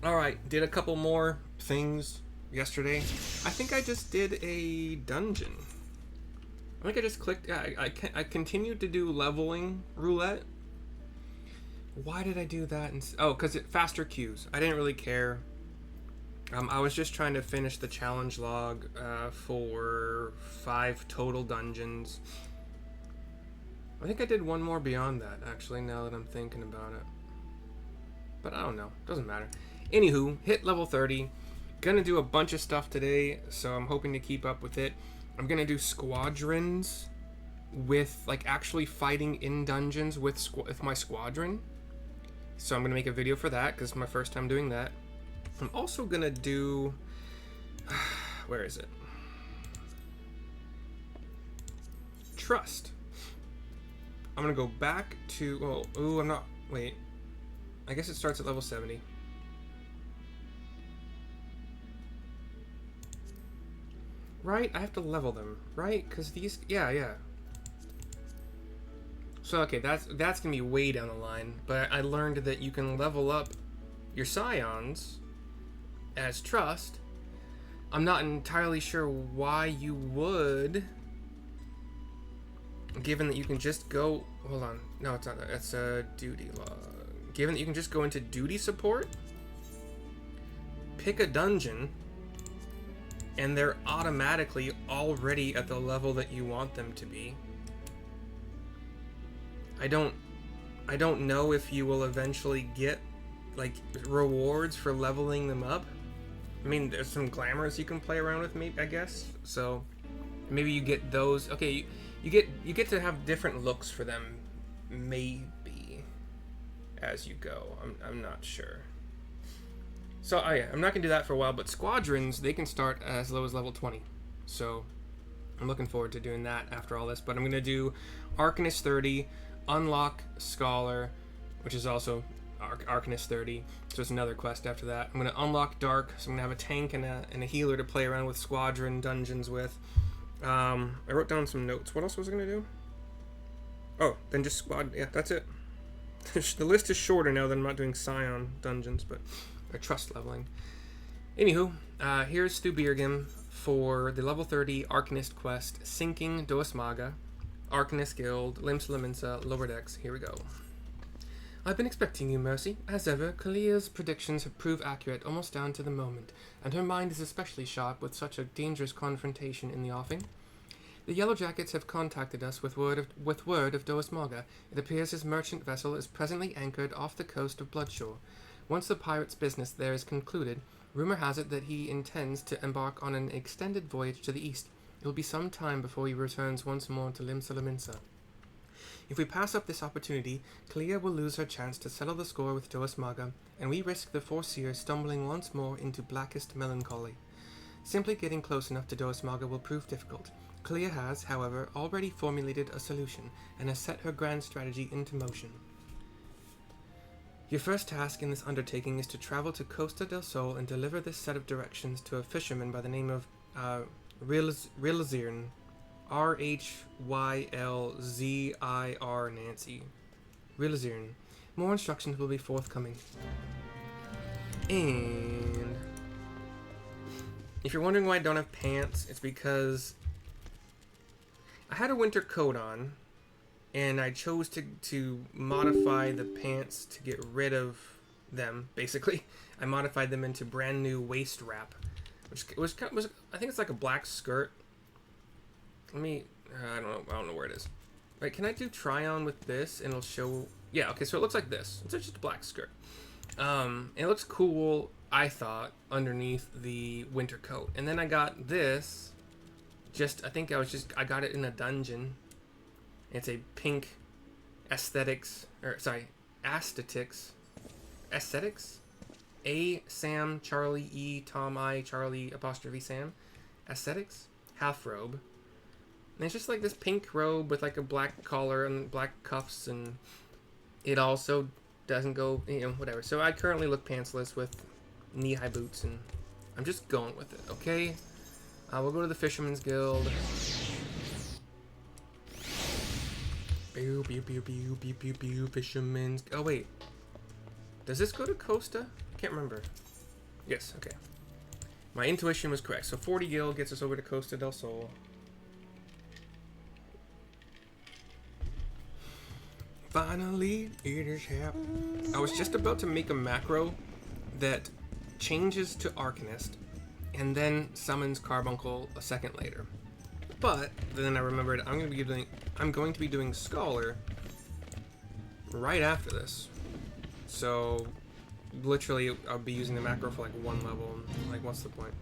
Alright, did a couple more things yesterday. I think I just did a dungeon. I think I just clicked. Yeah, I continued to do leveling roulette. Why did I do that? Oh, because it faster queues. I didn't really care. I was just trying to finish the challenge log for 5 total dungeons. I think I did one more beyond that, actually, now that I'm thinking about it. But I don't know. Doesn't matter. Anywho, hit level 30. Gonna do a bunch of stuff today, so I'm hoping to keep up with it. I'm gonna do squadrons with, like, actually fighting in dungeons with my squadron. So I'm gonna make a video for that, because it's my first time doing that. I'm also gonna do... where is it? Trust. I'm gonna go back to... Oh, ooh, I'm not... Wait. I guess it starts at level 70. Right? I have to level them, right? Because these... Yeah. So, okay, that's gonna be way down the line. But I learned that you can level up your scions as trust. I'm not entirely sure why you would, given that you can just go... Hold on. No, it's not that. That's a duty log. Given that you can just go into duty support, pick a dungeon, and they're automatically already at the level that you want them to be. I don't know if you will eventually get, like, rewards for leveling them up. I mean, there's some glamours you can play around with, maybe, I guess. So maybe you get those. Okay, you get to have different looks for them, maybe, as you go. I'm not sure. So yeah, I'm not gonna do that for a while. But squadrons, they can start as low as level 20. So I'm looking forward to doing that after all this. But I'm gonna do Arcanist 30, unlock Scholar, which is also Arcanist 30, so it's another quest after that. I'm going to unlock Dark, so I'm going to have a tank and a healer to play around with squadron dungeons with. I wrote down some notes. What else was I going to do? Oh, then just squad. Yeah, that's it. The list is shorter now that I'm not doing Scion dungeons, but trust leveling. Anywho, here's Stu Birgim for the level 30 Arcanist quest, Sinking Doesmaga, Arcanist Guild, Limsa Laminsa, Lower Decks. Here we go. I've been expecting you, Mercy. As ever, Kalia's predictions have proved accurate almost down to the moment, and her mind is especially sharp with such a dangerous confrontation in the offing. The Yellow Jackets have contacted us with word of Doesmaga. It appears his merchant vessel is presently anchored off the coast of Bloodshore. Once the pirate's business there is concluded, rumor has it that he intends to embark on an extended voyage to the east. It will be some time before he returns once more to Limsa Laminsa. If we pass up this opportunity, Kalia will lose her chance to settle the score with Doesmaga, and we risk the Foreseer stumbling once more into blackest melancholy. Simply getting close enough to Doesmaga will prove difficult. Kalia has, however, already formulated a solution, and has set her grand strategy into motion. Your first task in this undertaking is to travel to Costa del Sol and deliver this set of directions to a fisherman by the name of Rylzirn. Rhylzir Nancy. Rylzirn. More instructions will be forthcoming. And if you're wondering why I don't have pants, it's because I had a winter coat on, and I chose to modify the pants to get rid of them. Basically, I modified them into brand new waist wrap, which was I think it's like a black skirt. Let me, I don't know where it is. Right, can I do try on with this and it'll show, yeah, okay, so it looks like this. It's just a black skirt. It looks cool, I thought, underneath the winter coat. And then I got this, I got it in a dungeon. It's a pink aesthetics. A Sam Charlie E Tom I Charlie apostrophe Sam. Aesthetics half robe. And it's just like this pink robe with like a black collar and black cuffs, and it also doesn't go, whatever. So I currently look pantsless with knee-high boots, and I'm just going with it, okay? We'll go to the Fisherman's Guild. Pew, pew, pew, pew, pew, pew, pew, Fisherman's... Oh, wait. Does this go to Costa? I can't remember. Yes, okay. My intuition was correct. So 40 gil gets us over to Costa del Sol. Finally, it is happening. I was just about to make a macro that changes to Arcanist and then summons Carbuncle a second later. But then I remembered I'm going to be doing Scholar right after this. So literally I'll be using the macro for like one level. Like, what's the point?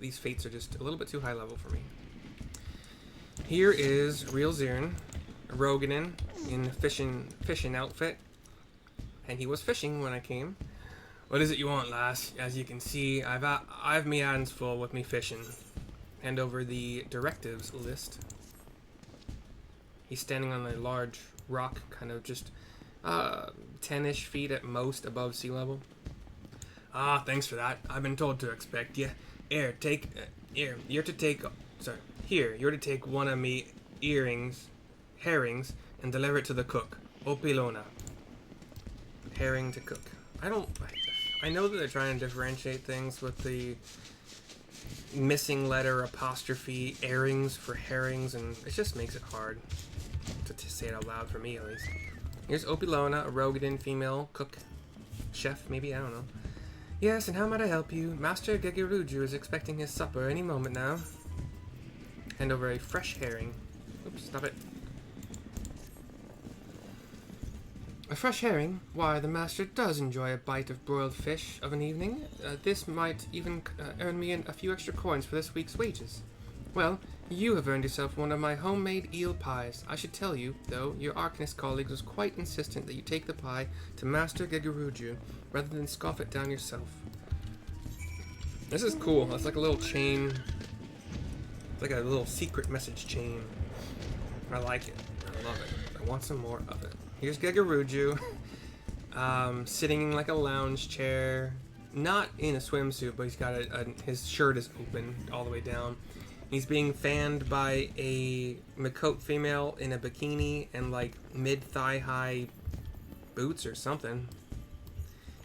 These fates are just a little bit too high level for me. Here is Real Zirin, Roganin in fishing outfit, and he was fishing when I came. What is it you want, lass? As you can see, I've me hands full with me fishing. Hand over the directives list. He's standing on a large rock, kind of just 10-ish feet at most above sea level. Ah, thanks for that. I've been told to expect you. Here, you're to take one of me herrings, and deliver it to the cook. Opilona. Herring to cook. I know that they're trying to differentiate things with the missing letter apostrophe airings for herrings, and it just makes it hard to say it out loud for me, at least. Here's Opilona, a Rogadin female cook. Chef, maybe? I don't know. Yes, and how might I help you? Master Gegeruju is expecting his supper any moment now. Hand over a fresh herring. Oops, stop it. A fresh herring? Why, the master does enjoy a bite of broiled fish of an evening. This might even earn me a few extra coins for this week's wages. Well, you have earned yourself one of my homemade eel pies. I should tell you, though, your Arcanist colleague was quite insistent that you take the pie to Master Gegeruju rather than scoff it down yourself. This is cool. It's like a little chain. It's like a little secret message chain. I like it. I love it. I want some more of it. Here's Gegeruju, sitting in like a lounge chair, not in a swimsuit, but he's got his shirt is open all the way down. He's being fanned by a Makot female in a bikini and like mid-thigh high boots or something.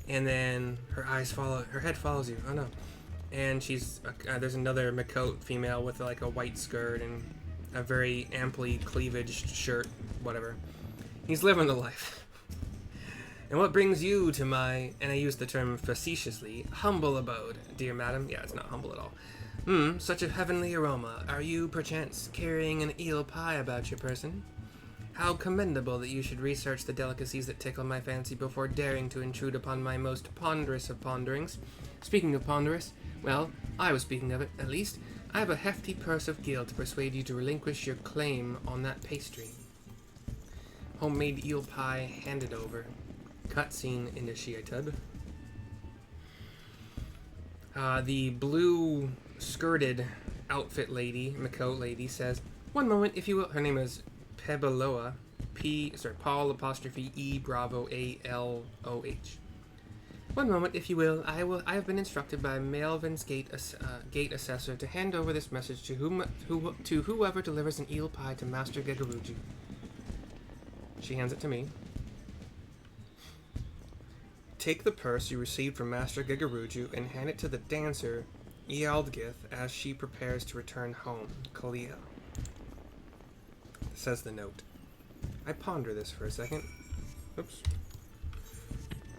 And then her head follows you. Oh no. And there's another Makot female with like a white skirt and a very amply cleavaged shirt, whatever. He's living the life. And what brings you to my, and I use the term facetiously, humble abode, dear madam? Yeah, it's not humble at all. Such a heavenly aroma. Are you, perchance, carrying an eel pie about your person? How commendable that you should research the delicacies that tickle my fancy before daring to intrude upon my most ponderous of ponderings. Speaking of ponderous, well, I was speaking of it, at least. I have a hefty purse of gil to persuade you to relinquish your claim on that pastry. Homemade eel pie handed over. Cutscene initiated. The blue skirted outfit lady, Makot lady, says, "One moment, if you will." Her name is Pebeloa. Paul apostrophe E Bravo ALOH. "One moment, if you will. I have been instructed by Melvin's gate assessor to hand over this message to whoever delivers an eel pie to Master Gegeruju." She hands it to me. Take the purse you received from Master Gegeruju and hand it to the dancer, Ealdgith, as she prepares to return home. Kalia. Says the note. I ponder this for a second. Oops.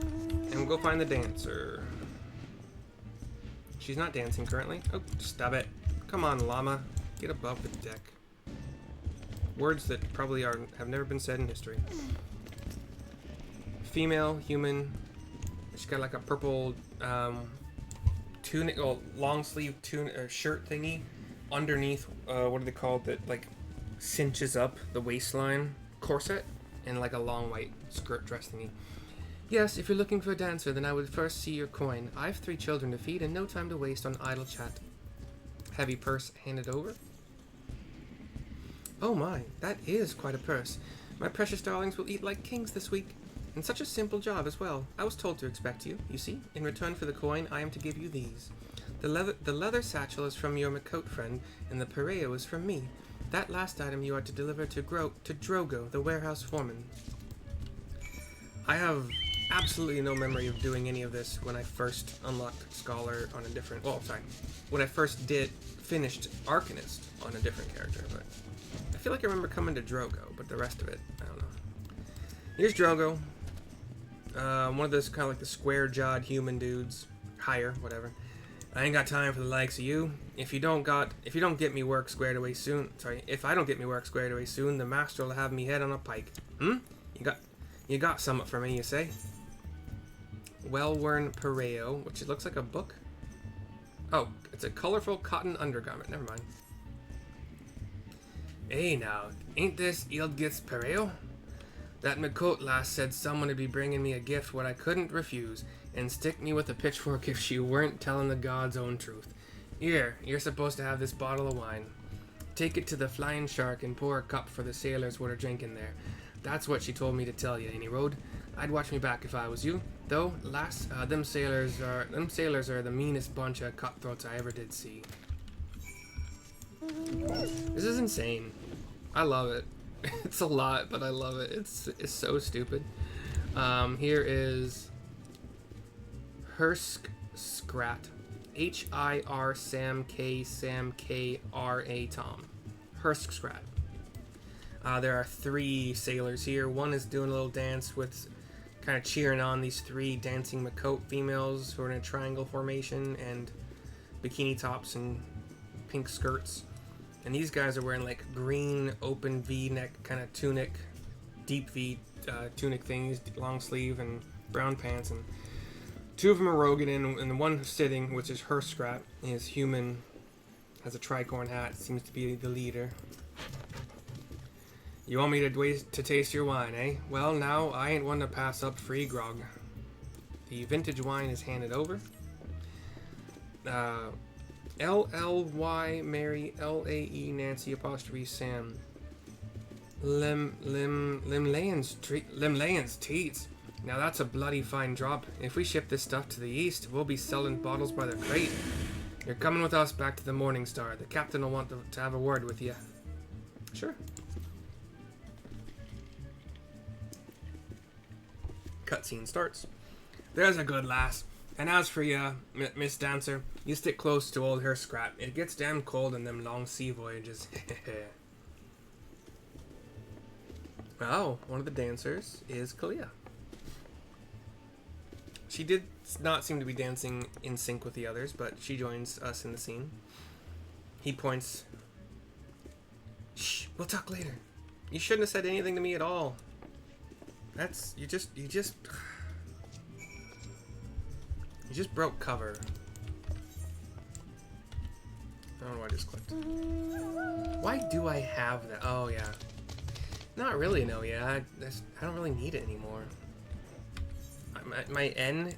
And we'll go find the dancer. She's not dancing currently. Oh, stop it. Come on, llama. Get above the deck. Words that probably have never been said in history. Female, human. She's got like a purple tunic, long sleeve shirt thingy underneath. What are they called? That like cinches up the waistline. Corset and like a long white skirt dress thingy. Yes, if you're looking for a dancer, then I would first see your coin. I have 3 children to feed and no time to waste on idle chat. Heavy purse handed over. Oh my, that is quite a purse. My precious darlings will eat like kings this week. And such a simple job as well. I was told to expect you, you see. In return for the coin, I am to give you these. The leather satchel is from your Makot friend, and the pareo is from me. That last item you are to deliver to Drogo, the warehouse foreman. I have absolutely no memory of doing any of this when I first unlocked Scholar on a different... Well, sorry. When I first finished Arcanist on a different character, but... I feel like I remember coming to Drogo, but the rest of it, I don't know. Here's Drogo. One of those kind of like the square-jawed human dudes. Higher, whatever. I ain't got time for the likes of you. If you don't get me work squared away soon... Sorry, if I don't get me work squared away soon, the master will have me head on a pike. You got something for me, you say? Well-worn pareo, which it looks like a book. Oh, it's a colorful cotton undergarment. Never mind. Hey now, ain't this Ildgith's pareo? That Makot lass said someone would be bringing me a gift what I couldn't refuse, and stick me with a pitchfork if she weren't telling the God's own truth. Here, you're supposed to have this bottle of wine. Take it to the Flying Shark and pour a cup for the sailors what are drinking there. That's what she told me to tell you, any road. I'd watch me back if I was you. Though, lass, them sailors are the meanest bunch of cutthroats I ever did see. This is insane. I love it. It's a lot, but I love it. It's so stupid. Here is Hirsk Scrat. H-I-R Sam K-R-A Tom. Hirsk Scrat. There are 3 sailors here. One is doing a little dance with kind of cheering on these 3 dancing Makot females who are in a triangle formation and bikini tops and pink skirts. And these guys are wearing like green open V-neck kind of tunic, deep V tunic things, long sleeve and brown pants. And 2 of them are Rogan, and the one sitting, which is Hirsk Scrat, is human, has a tricorn hat, seems to be the leader. You want me to taste your wine, eh? Well, now, I ain't one to pass up free grog. The vintage wine is handed over. L-L-Y Mary, L-A-E Nancy apostrophe Sam. Limlayens teats. Now that's a bloody fine drop. If we ship this stuff to the east, we'll be selling bottles by the crate. You're coming with us back to the Morning Star. The captain will want to have a word with you. Sure. Cutscene starts. There's a good lass. And as for you, Miss Dancer, you stick close to old Hirsk Scrat. It gets damn cold in them long sea voyages. Oh, one of the dancers is Kalia. She did not seem to be dancing in sync with the others, but she joins us in the scene. He points. Shh, we'll talk later. You shouldn't have said anything to me at all. That's, you just broke cover. I don't know why I just clicked. Why do I have that? Oh, yeah. Not really, no, yeah. I don't really need it anymore. My N...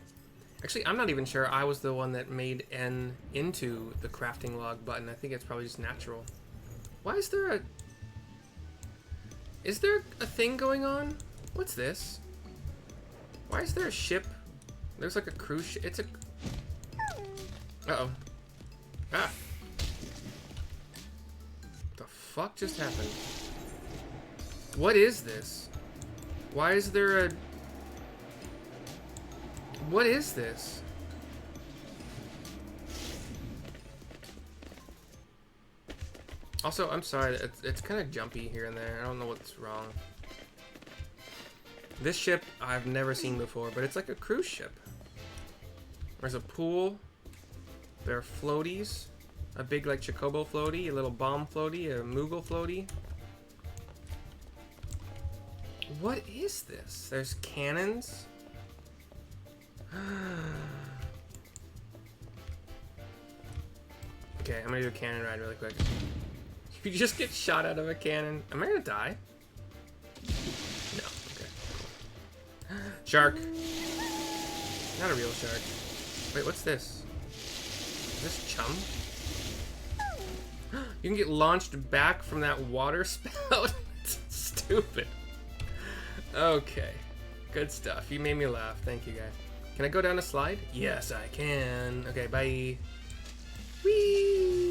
Actually, I'm not even sure I was the one that made N into the crafting log button. I think it's probably just natural. Why is there a... Is there a thing going on? What's this? Why is there a ship? There's like a cruise ship. It's a... Uh-oh. Ah. What the fuck just happened? What is this? Why is there a... What is this? Also, I'm sorry, it's kind of jumpy here and there. I don't know what's wrong. This ship I've never seen before, but it's like a cruise ship. There's a pool. There are floaties. A big like Chocobo floaty, a little bomb floaty, a Moogle floaty. What is this? There's cannons. Okay, I'm gonna do a cannon ride really quick. You just get shot out of a cannon. Am I gonna die? No. Okay. Shark. Not a real shark. Wait, what's this? Is this chum? You can get launched back from that water spout. It's stupid. Okay. Good stuff. You made me laugh. Thank you, guys. Can I go down a slide? Yes, I can. Okay, bye. Whee!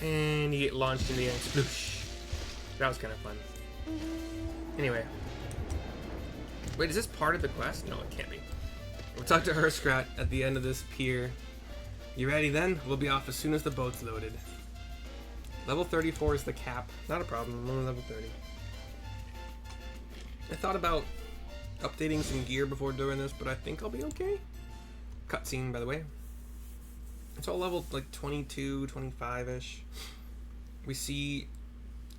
And you get launched in the air. Sploosh. That was kind of fun. Anyway. Wait, is this part of the quest? No, it can't be. We'll talk to Herskrat at the end of this pier. You ready then? We'll be off as soon as the boat's loaded. Level 34 is the cap. Not a problem. I'm only level 30. I thought about updating some gear before doing this, but I think I'll be okay. Cutscene, by the way. It's all level like 22, 25-ish. We see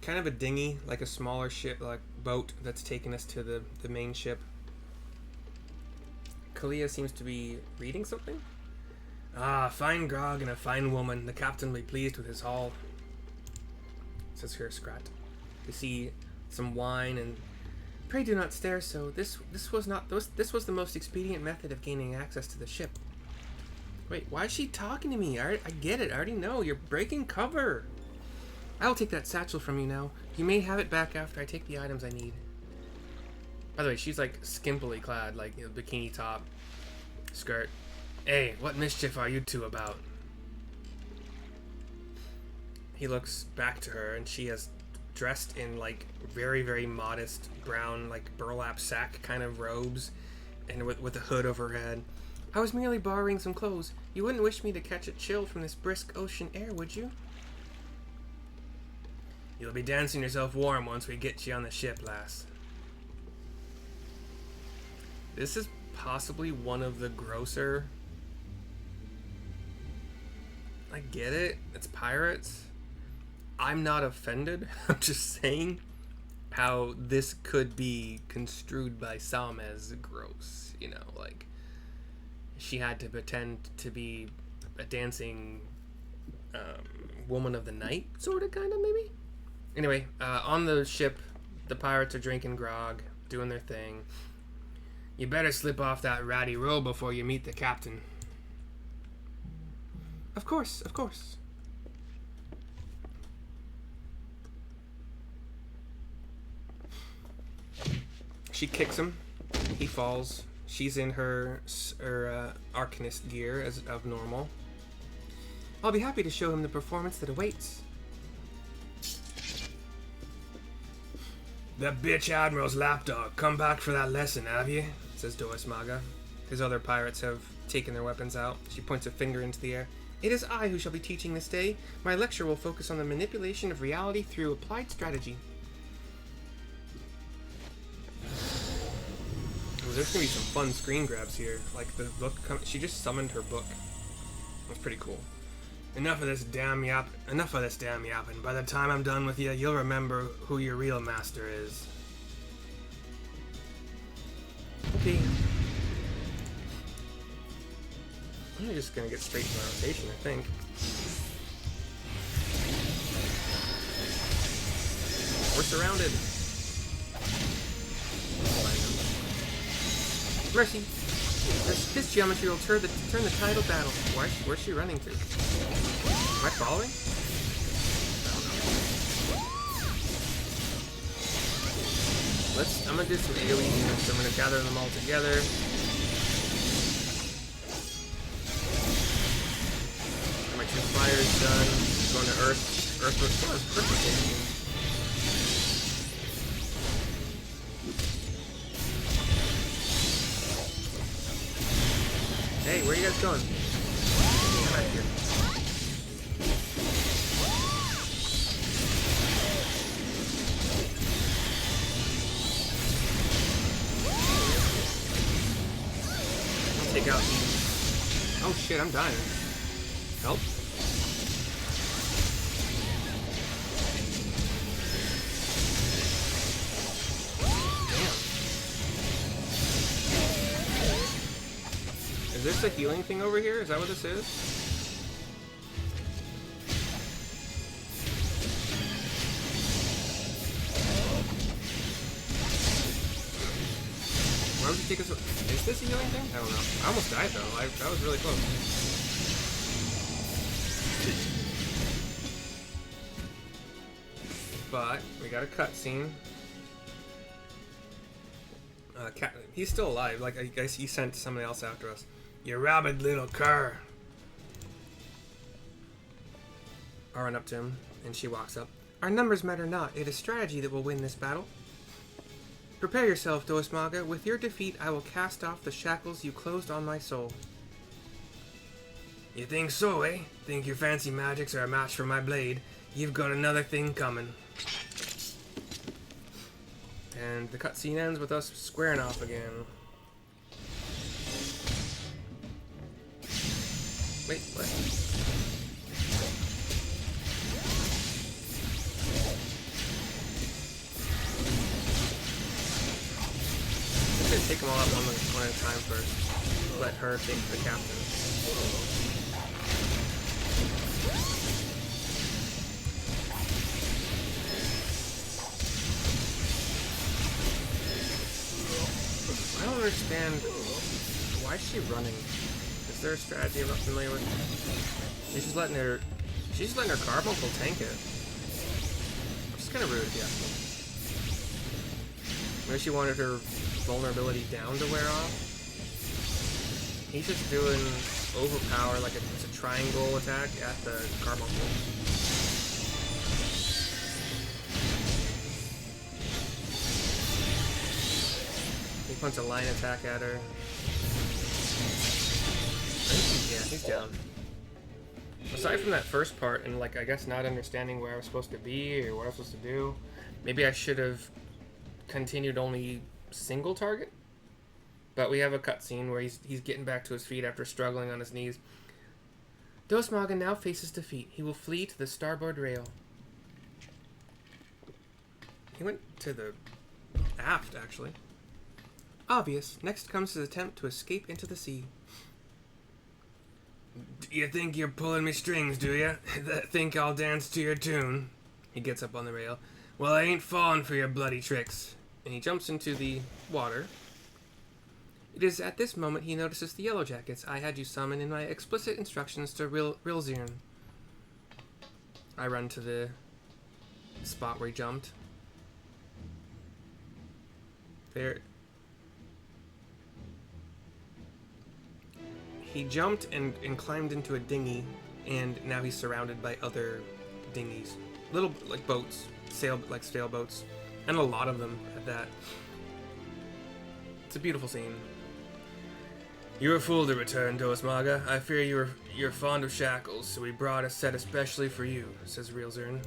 kind of a dinghy, like a smaller ship, like boat that's taking us to the main ship. Kalia seems to be reading something. Ah, fine grog and a fine woman. The captain will be pleased with his haul. Says here, Scrat. We see some wine and. Pray do not stare so. This was the most expedient method of gaining access to the ship. Wait, why is she talking to me? I get it. I already know. You're breaking cover. I will take that satchel from you now. You may have it back after I take the items I need. By the way, she's like skimpily clad, like bikini top, skirt. Hey, what mischief are you two about? He looks back to her, and she has dressed in like very, very modest brown, like burlap sack kind of robes, and with a hood over her head. I was merely borrowing some clothes. You wouldn't wish me to catch a chill from this brisk ocean air, would you? You'll be dancing yourself warm once we get you on the ship, lass. This is possibly one of the grosser... I get it. It's pirates. I'm not offended. I'm just saying how this could be construed by some as gross. You know, like... She had to pretend to be a dancing woman of the night, sort of, kind of, maybe? Anyway, on the ship, the pirates are drinking grog, doing their thing. You better slip off that ratty robe before you meet the captain. Of course, of course. She kicks him. He falls. She's in her Arcanist gear as of normal. I'll be happy to show him the performance that awaits. That bitch Admiral's lapdog, come back for that lesson, have you? Says Doesmaga. His other pirates have taken their weapons out. She points a finger into the air. It is I who shall be teaching this day. My lecture will focus on the manipulation of reality through applied strategy. There's gonna be some fun screen grabs here. Like the book, she just summoned her book. That's pretty cool. Enough of this damn yapping. By the time I'm done with you, you'll remember who your real master is. Okay. I'm just gonna get straight to my rotation, I think. We're surrounded. Mercy! This geometry will turn the tidal battle. Where's she running to? Am I following? I'm gonna do some AoE here, so I'm gonna gather them all together. Got my 2 fires done. Going to Earth rotation. Hey, where are you guys going? Come back here. I'll take out these. Oh shit, I'm dying. Help? Is this a healing thing over here? Is that what this is? Why would you take us? Is this a healing thing? I don't know. I almost died though. That was really close. But we got a cutscene. He's still alive. Like I guess he sent somebody else after us. You rabid little cur. I run up to him, and she walks up. Our numbers matter not. It is strategy that will win this battle. Prepare yourself, Doesmaga. With your defeat, I will cast off the shackles you closed on my soul. You think so, eh? Think your fancy magics are a match for my blade? You've got another thing coming. And the cutscene ends with us squaring off again. Wait, what? I'm gonna take them all out one at a time first. Let her take the captain. I don't understand. Why is she running? Is there a strategy I'm not familiar with? She's just letting her carbuncle tank it. Which is kind of rude, yeah. Maybe she wanted her vulnerability down to wear off. He's just doing overpower like it's a triangle attack at the carbuncle. He punts a line attack at her. Yeah, he's down. Aside from that first part and like I guess not understanding where I was supposed to be or what I was supposed to do, maybe I should have continued only single target. But we have a cutscene where he's getting back to his feet after struggling on his knees. Doesmaga now faces defeat. He will flee to the starboard rail. He went to the aft, actually. Obvious. Next comes his attempt to escape into the sea. You think you're pulling me strings, do ya? Think I'll dance to your tune? He gets up on the rail. Well, I ain't falling for your bloody tricks. And he jumps into the water. It is at this moment he notices the yellow jackets I had you summon in my explicit instructions to Rilzirn. I run to the spot where he jumped. There. He jumped and climbed into a dinghy, and now he's surrounded by other dinghies. Little, like, boats. Sailboats. And a lot of them at that. It's a beautiful scene. You're a fool to return, Doesmaga. I fear you're fond of shackles, so we brought a set especially for you, says Rilzirn.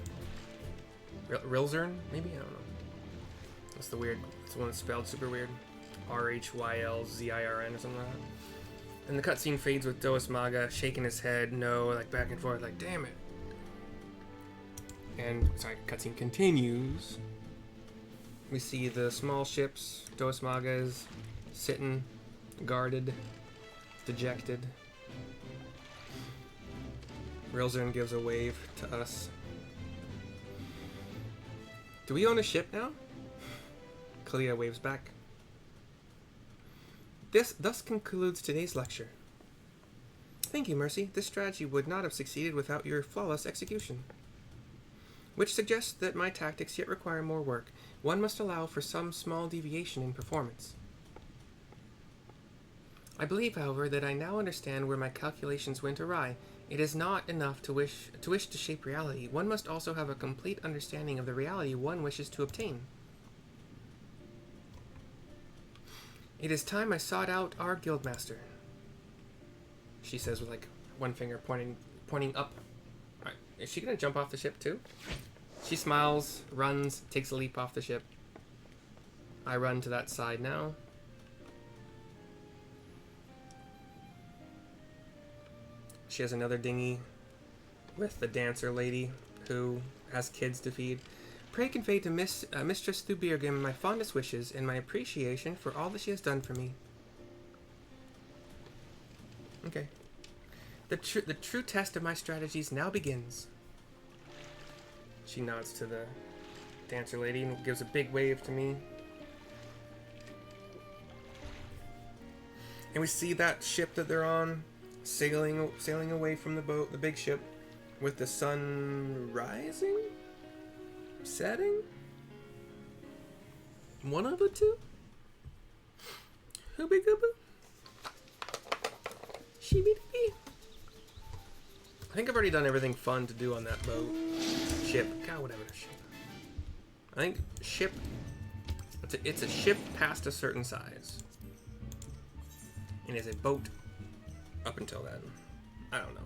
Rilzirn? Maybe? I don't know. That's the weird. It's the one that's spelled super weird. Rhylzirn or something like that. And the cutscene fades with Doesmaga shaking his head, no, like back and forth, like, damn it. And, sorry, cutscene continues. We see the small ships. Doesmaga is sitting, guarded, dejected. Rilzirn gives a wave to us. Do we own a ship now? Kalia waves back. This thus concludes today's lecture. Thank you, Mercy. This strategy would not have succeeded without your flawless execution. Which suggests that my tactics yet require more work. One must allow for some small deviation in performance. I believe, however, that I now understand where my calculations went awry. It is not enough to wish to shape reality. One must also have a complete understanding of the reality one wishes to obtain. It is time I sought out our guildmaster, she says with like one finger pointing up. Alright, is she gonna jump off the ship too? She smiles, runs, takes a leap off the ship. I run to that side now. She has another dinghy with the dancer lady who has kids to feed. Pray convey to Mistress Thubirgim my fondest wishes and my appreciation for all that she has done for me. Okay. The true test of my strategies now begins. She nods to the dancer lady and gives a big wave to me. And we see that ship that they're on sailing away from the boat, the big ship, with the sun rising? Setting? One of the two? Hoobie gooboo? Sheebie dee. I think I've already done everything fun to do on that boat. Ship. God, whatever. Ship. I think ship... It's a ship past a certain size. And it's a boat up until then. I don't know.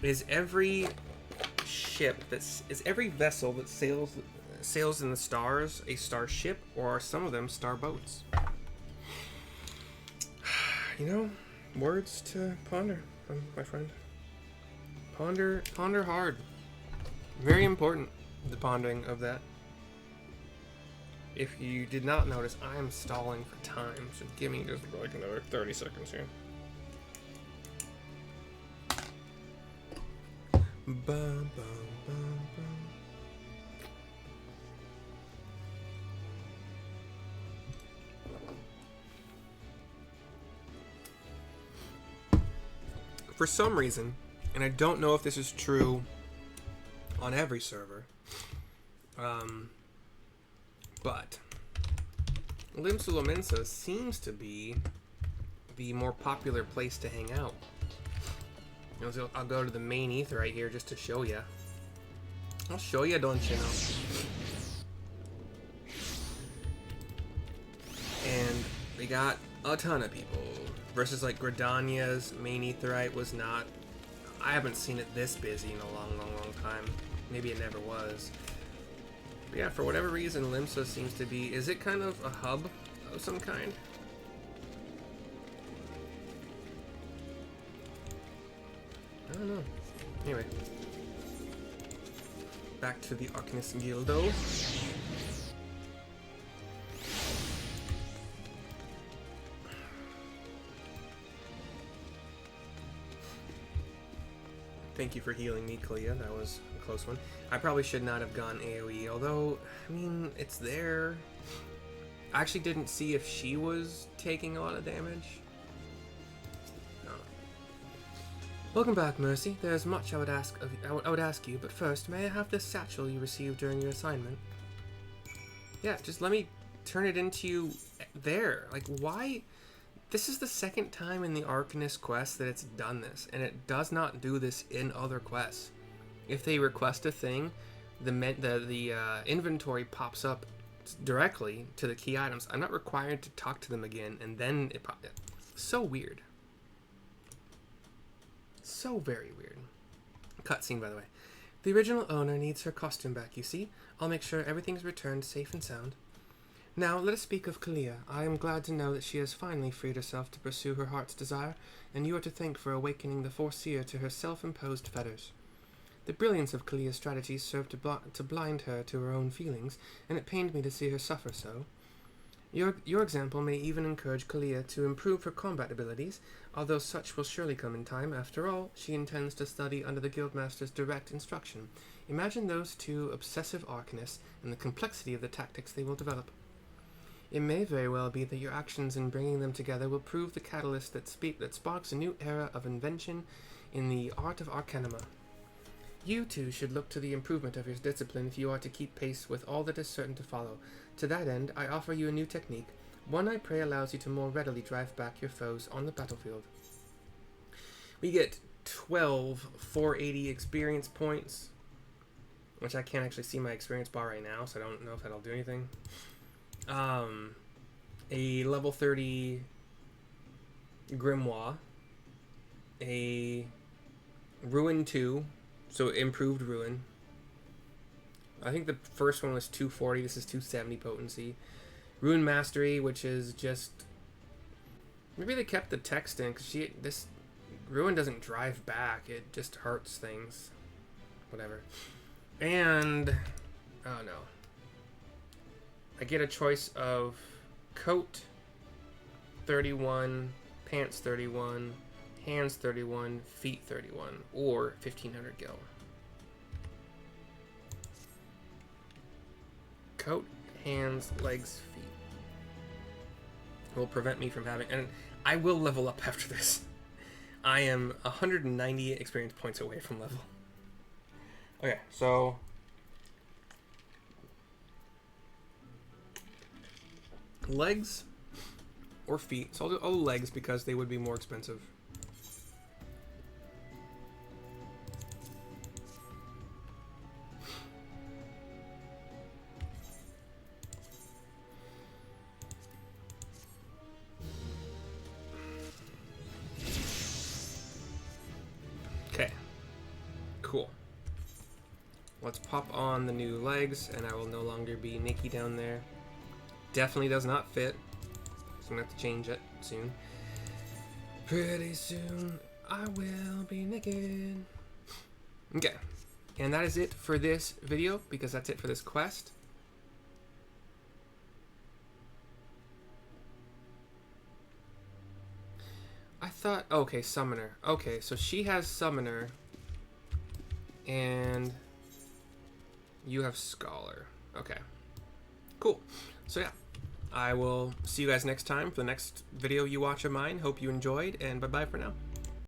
Is every vessel that sails in the stars a starship, or are some of them star boats? You know, words to ponder, my friend. Ponder hard. Very important, the pondering of that. If you did not notice, I am stalling for time, so give me just like another 30 seconds here. Bum, bum, bum, bum. For some reason, and I don't know if this is true on every server, but Limsa Lominsa seems to be the more popular place to hang out. You know, so I'll go to the main ether right here just to show you. I'll show you, don't you know? And we got a ton of people. Versus like Gridania's main etherite was not... I haven't seen it this busy in a long time. Maybe it never was. But yeah, for whatever reason, Limsa seems to be... Is it kind of a hub of some kind? I don't know. Anyway. Back to the Arcanist Guildo. Thank you for healing me, Kalia. That was a close one. I probably should not have gone AoE, although, I mean, it's there. I actually didn't see if she was taking a lot of damage. No. Welcome back, Mercy. There's much I would ask you, but first, may I have this satchel you received during your assignment? Yeah, just let me turn it into you there. Like, why? This is the second time in the Arcanist quest that it's done this, and it does not do this in other quests. If they request a thing, the inventory pops up directly to the key items. I'm not required to talk to them again, and then it pops up. So weird. So very weird. Cutscene, by the way. The original owner needs her costume back, you see? I'll make sure everything's returned safe and sound. Now, let us speak of Kalia. I am glad to know that she has finally freed herself to pursue her heart's desire, and you are to thank for awakening the Foreseer to her self-imposed fetters. The brilliance of Kalia's strategies served to blind her to her own feelings, and it pained me to see her suffer so. Your example may even encourage Kalia to improve her combat abilities, although such will surely come in time. After all, she intends to study under the Guildmaster's direct instruction. Imagine those two obsessive Arcanists and the complexity of the tactics they will develop. It may very well be that your actions in bringing them together will prove the catalyst that sparks a new era of invention in the art of Arcanima. You, too, should look to the improvement of your discipline if you are to keep pace with all that is certain to follow. To that end, I offer you a new technique, one I pray allows you to more readily drive back your foes on the battlefield. We get 12 480 experience points, which I can't actually see my experience bar right now, so I don't know if that'll do anything. A level 30 Grimoire, a Ruin 2, so improved Ruin. I think the first one was 240, this is 270 potency. Ruin Mastery, which is just... Maybe they kept the text in, because this Ruin doesn't drive back, it just hurts things. Whatever. And... oh no. I get a choice of coat 31, pants 31, hands 31, feet 31, or 1500 gil. Coat, hands, legs, feet. Will prevent me from having... And I will level up after this. I am 190 experience points away from level. Okay, so... legs or feet. So I'll do all the legs because they would be more expensive. Okay, cool. Let's pop on the new legs, and I will no longer be Nikki down there. Definitely does not fit, so I'm gonna have to change it soon. Pretty soon, I will be naked. Okay, and that is it for this video, because that's it for this quest. I thought, okay, Summoner. Okay, so she has Summoner, and you have Scholar. Okay, cool. So yeah, I will see you guys next time for the next video you watch of mine. Hope you enjoyed, and bye-bye for now.